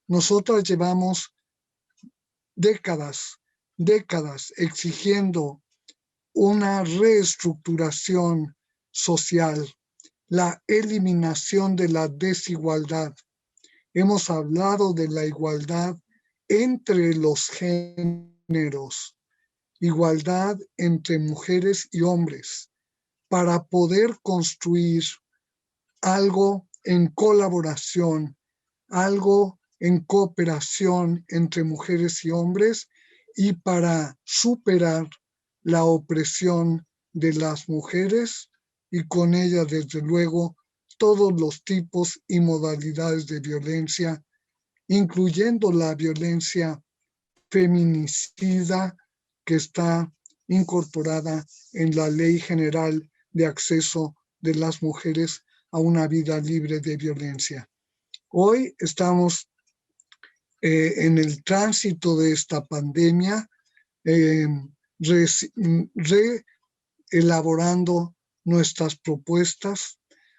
Nosotras llevamos décadas exigiendo una reestructuración social, la eliminación de la desigualdad. Hemos hablado de la igualdad entre los géneros, igualdad entre mujeres y hombres, para poder construir algo en colaboración, algo en cooperación entre mujeres y hombres, y para superar la opresión de las mujeres y con ella, desde luego, todos los tipos y modalidades de violencia, incluyendo la violencia feminicida que está incorporada en la Ley General de Acceso de las Mujeres a una vida libre de violencia. Hoy estamos en el tránsito de esta pandemia, reelaborando nuestras propuestas.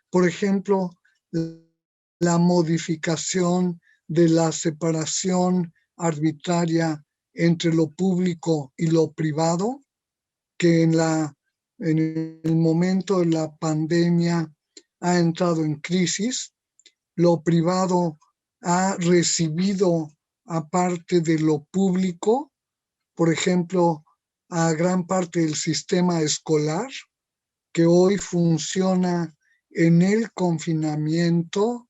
Por ejemplo, la modificación de la separación arbitraria entre lo público y lo privado, que en el momento de la pandemia ha entrado en crisis. Lo privado ha recibido, aparte de lo público, por ejemplo, a gran parte del sistema escolar, que hoy funciona en el confinamiento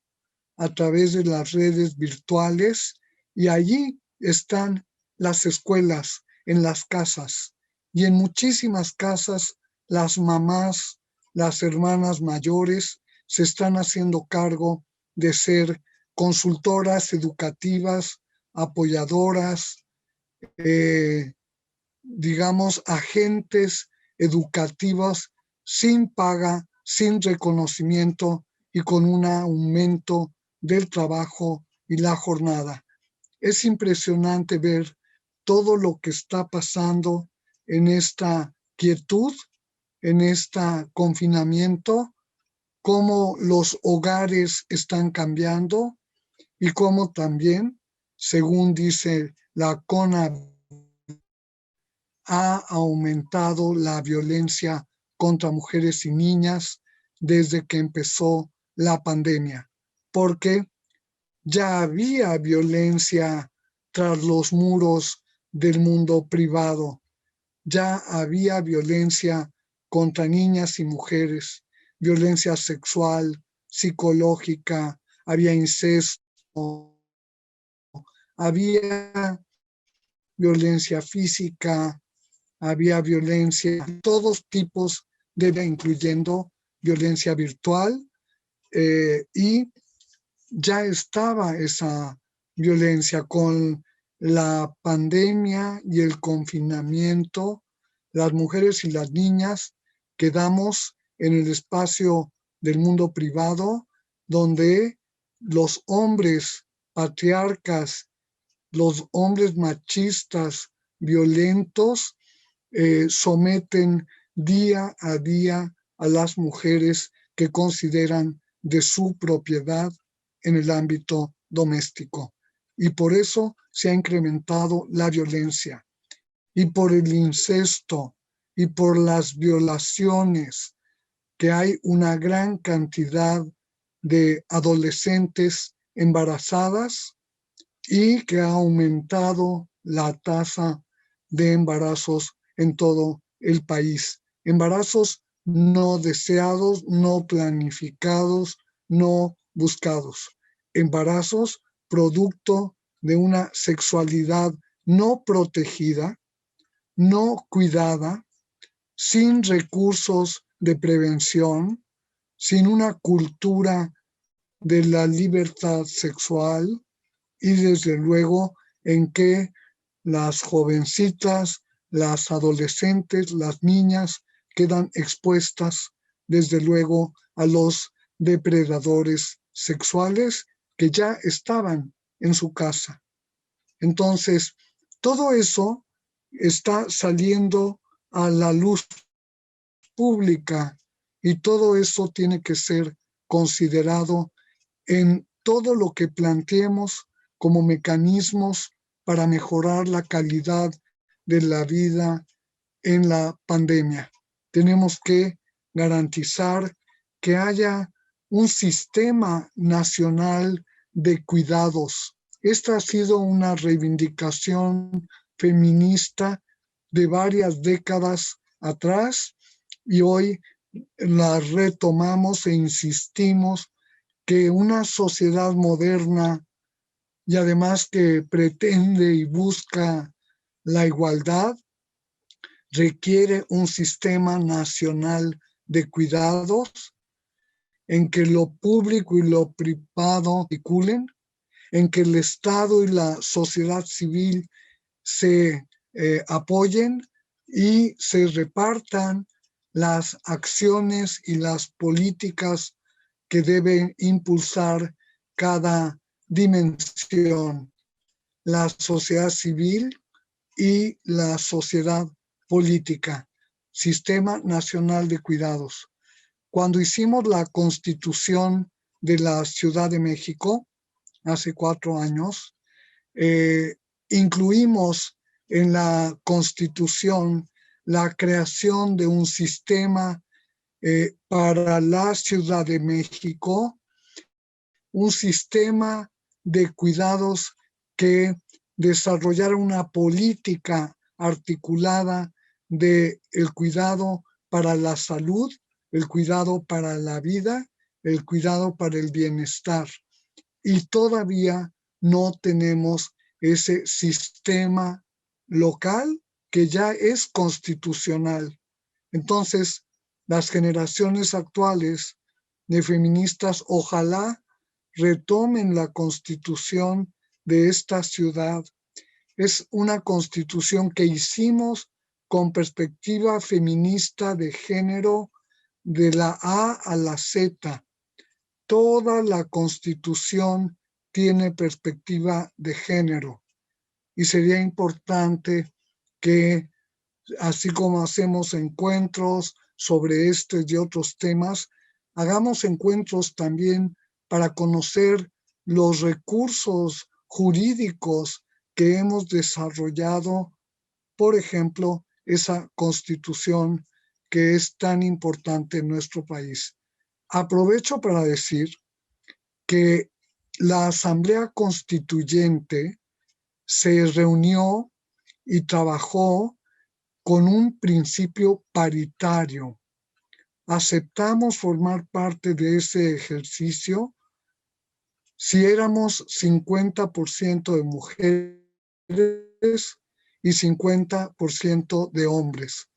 a través de las redes virtuales, y allí están las escuelas en las casas, y en muchísimas casas las mamás, las hermanas mayores se están haciendo cargo de ser consultoras educativas, apoyadoras, digamos, agentes educativos sin paga, sin reconocimiento y con un aumento del trabajo y la jornada. Es impresionante ver todo lo que está pasando en esta quietud, en este confinamiento, cómo los hogares están cambiando y cómo también, según dice la CONAVI, ha aumentado la violencia contra mujeres y niñas desde que empezó la pandemia, porque ya había violencia tras los muros del mundo privado, ya había violencia contra niñas y mujeres, violencia sexual, psicológica, había incesto, había violencia física, había violencia, todos tipos incluyendo violencia virtual, y ya estaba esa violencia con la pandemia y el confinamiento. Las mujeres y las niñas quedamos en el espacio del mundo privado, donde los hombres patriarcas, los hombres machistas violentos, someten día a día a las mujeres que consideran de su propiedad en el ámbito doméstico. Y por eso se ha incrementado la violencia. Y por el incesto y por las violaciones, que hay una gran cantidad de adolescentes embarazadas y que ha aumentado la tasa de embarazos en todo el país. Embarazos no deseados, no planificados, no buscados. Embarazos producto de una sexualidad no protegida, no cuidada, sin recursos de prevención, sin una cultura de la libertad sexual, y desde luego en que las jovencitas, las adolescentes, las niñas quedan expuestas desde luego a los depredadores sexuales que ya estaban en su casa. Entonces, todo eso está saliendo a la luz pública, y todo eso tiene que ser considerado en todo lo que planteemos como mecanismos para mejorar la calidad de la vida en la pandemia. Tenemos que garantizar que haya un sistema nacional de cuidados. Esta ha sido una reivindicación feminista de varias décadas atrás, y hoy la retomamos e insistimos que una sociedad moderna, y además que pretende y busca la igualdad, requiere un sistema nacional de cuidados en que lo público y lo privado articulen, en que el Estado y la sociedad civil se apoyen y se repartan las acciones y las políticas que deben impulsar cada dimensión. la sociedad civil y la sociedad política, Sistema Nacional de Cuidados. Cuando hicimos la Constitución de la Ciudad de México, hace 4 años, incluimos en la Constitución la creación de un sistema para la Ciudad de México, un sistema de cuidados que desarrollara una política articulada de el cuidado para la salud, el cuidado para la vida, el cuidado para el bienestar. Y todavía no tenemos ese sistema local que ya es constitucional. Entonces, las generaciones actuales de feministas ojalá retomen la constitución de esta ciudad. Es una constitución que hicimos con perspectiva feminista de género de la A a la Z. Toda la constitución tiene perspectiva de género y sería importante que, así como hacemos encuentros sobre este y otros temas, hagamos encuentros también para conocer los recursos jurídicos que hemos desarrollado, por ejemplo, esa constitución que es tan importante en nuestro país. Aprovecho para decir que la Asamblea Constituyente se reunió y trabajó con un principio paritario. Aceptamos formar parte de ese ejercicio si éramos 50% de mujeres y 50% de hombres.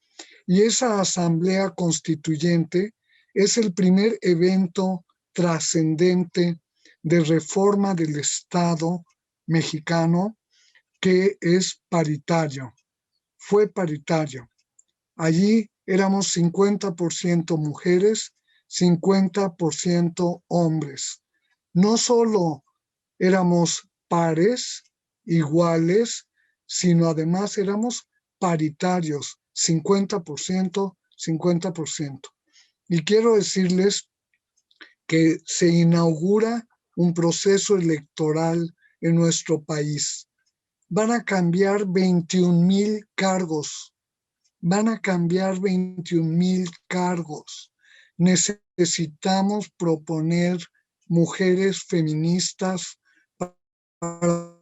Y esa asamblea constituyente es el primer evento trascendente de reforma del Estado mexicano que es paritario. Fue paritario. Allí éramos 50% mujeres, 50% hombres. No solo éramos pares, iguales, sino además éramos paritarios, 50%, 50%. Y quiero decirles que se inaugura un proceso electoral en nuestro país. Van a cambiar 21,000 cargos. Van a cambiar 21,000 cargos. Necesitamos proponer mujeres feministas para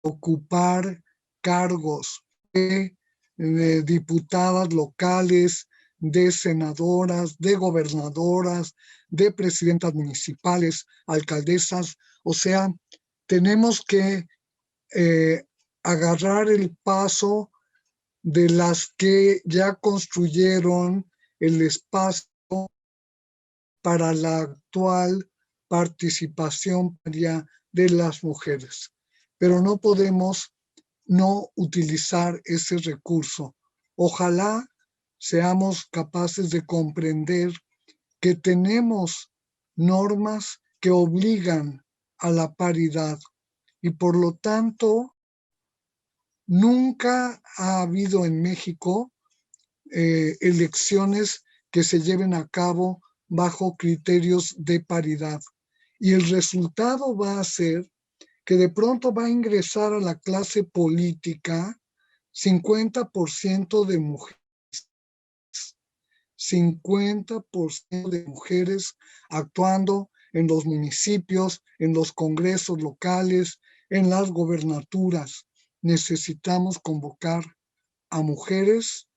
ocupar cargos de diputadas locales, de senadoras, de gobernadoras, de presidentas municipales, alcaldesas. O sea, tenemos que agarrar el paso de las que ya construyeron el espacio para la actual participación de las mujeres. Pero no podemos no utilizar ese recurso. Ojalá seamos capaces de comprender que tenemos normas que obligan a la paridad y por lo tanto nunca ha habido en México elecciones que se lleven a cabo bajo criterios de paridad. Y el resultado va a ser que de pronto va a ingresar a la clase política 50% de mujeres. 50% de mujeres actuando en los municipios, en los congresos locales, en las gobernaturas. Necesitamos convocar a mujeres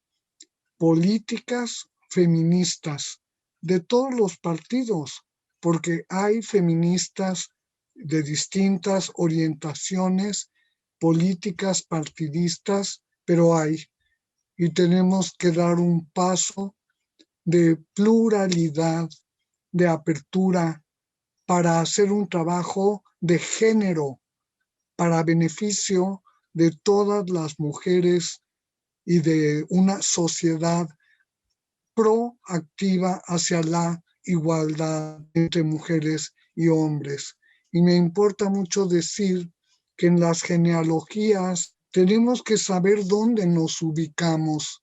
políticas feministas de todos los partidos, porque hay feministas de distintas orientaciones políticas partidistas, pero hay, y tenemos que dar un paso de pluralidad, de apertura, para hacer un trabajo de género, para beneficio de todas las mujeres y de una sociedad proactiva hacia la igualdad entre mujeres y hombres. Y me importa mucho decir que en las genealogías tenemos que saber dónde nos ubicamos.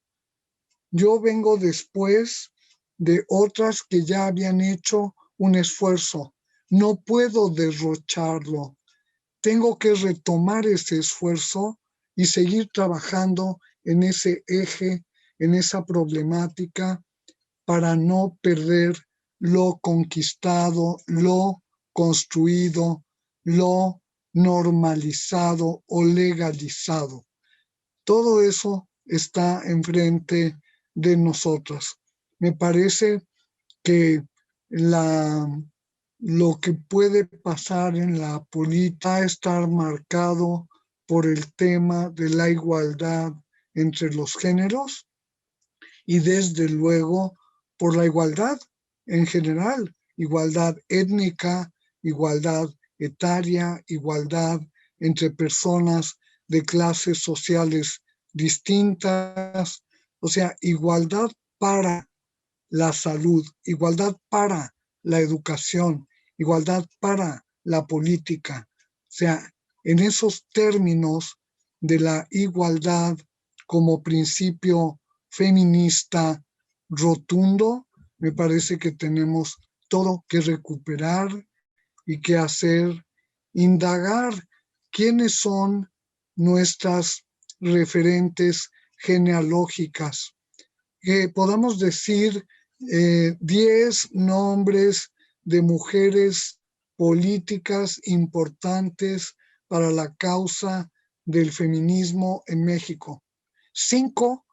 Yo vengo después de otras que ya habían hecho un esfuerzo. No puedo derrocharlo. Tengo que retomar ese esfuerzo y seguir trabajando en ese eje, en esa problemática, para no perder lo conquistado, lo construido, lo normalizado o legalizado. Todo eso está enfrente de nosotras. Me parece que lo que puede pasar en la política está marcado por el tema de la igualdad entre los géneros y desde luego por la igualdad en general, igualdad étnica, igualdad etaria, igualdad entre personas de clases sociales distintas, o sea, igualdad para la salud, igualdad para la educación, igualdad para la política. O sea, en esos términos de la igualdad como principio feminista rotundo, me parece que tenemos todo que recuperar y que hacer, indagar quiénes son nuestras referentes genealógicas, que podamos decir 10 nombres de mujeres políticas importantes para la causa del feminismo en México. 5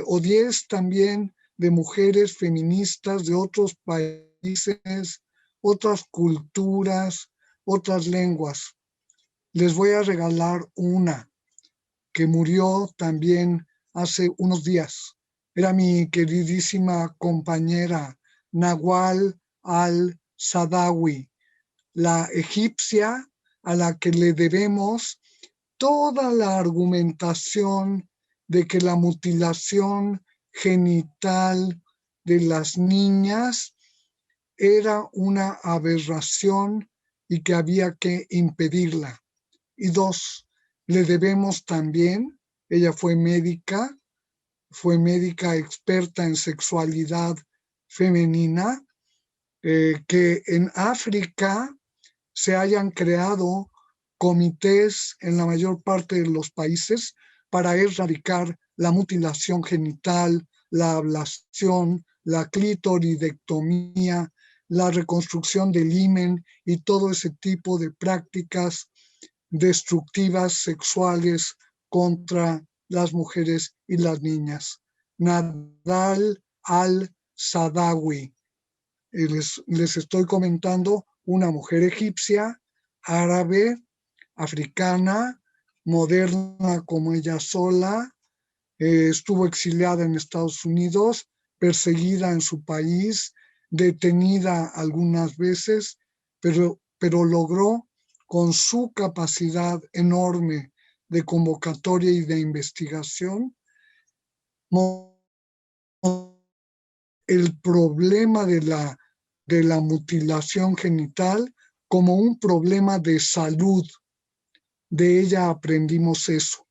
o 10 también de mujeres feministas de otros países, otras culturas, otras lenguas. Les voy a regalar una que murió también hace unos días. Era mi queridísima compañera Nawal al-Saadawi, la egipcia a la que le debemos toda la argumentación de que la mutilación genital de las niñas era una aberración y que había que impedirla. Y 2, le debemos también, ella fue médica experta en sexualidad femenina, que en África se hayan creado comités en la mayor parte de los países para erradicar la mutilación genital, la ablación, la clitoridectomía, la reconstrucción del himen y todo ese tipo de prácticas destructivas sexuales contra las mujeres y las niñas. Nadal al-Saadawi. Les estoy comentando una mujer egipcia, árabe, africana, moderna como ella sola, estuvo exiliada en Estados Unidos, perseguida en su país, detenida algunas veces, pero logró con su capacidad enorme de convocatoria y de investigación el problema de la mutilación genital como un problema de salud. De ella aprendimos eso.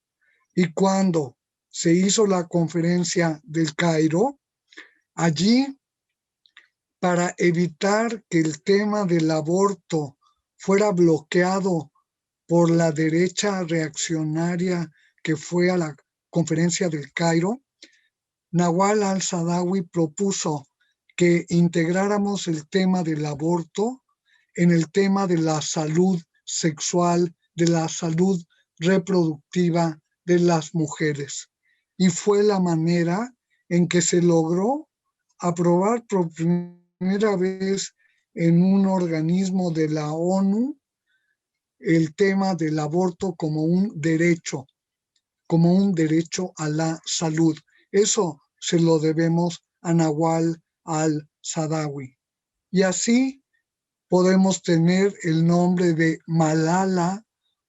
Y cuando se hizo la conferencia del Cairo, allí, para evitar que el tema del aborto fuera bloqueado por la derecha reaccionaria que fue a la conferencia del Cairo, Nawal al-Saadawi propuso que integráramos el tema del aborto en el tema de la salud sexual, de la salud reproductiva de las mujeres. Y fue la manera en que se logró aprobar por primera vez en un organismo de la ONU el tema del aborto como un derecho a la salud. Eso se lo debemos a Nawal al-Saadawi. Y así podemos tener el nombre de Malala,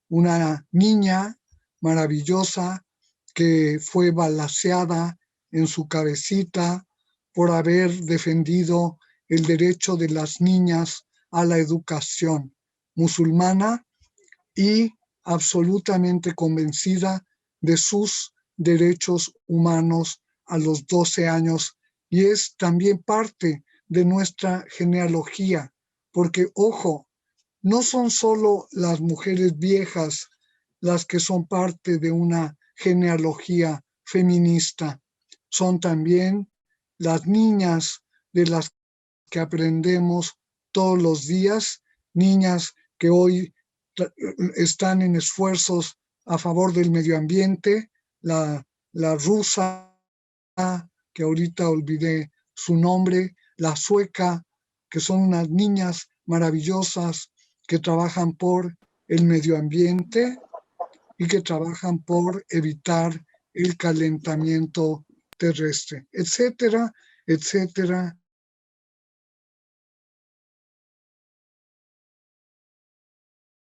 una niña maravillosa que fue balaceada en su cabecita por haber defendido el derecho de las niñas a la educación musulmana y absolutamente convencida de sus derechos humanos a los 12 años y es también parte de nuestra genealogía, porque, ojo, no son solo las mujeres viejas las que son parte de una genealogía feminista, son también las niñas de las que aprendemos todos los días, niñas que hoy están en esfuerzos a favor del medio ambiente, la rusa, que ahorita olvidé su nombre, la sueca, que son unas niñas maravillosas que trabajan por el medio ambiente y que trabajan por evitar el calentamiento terrestre, etcétera, etcétera,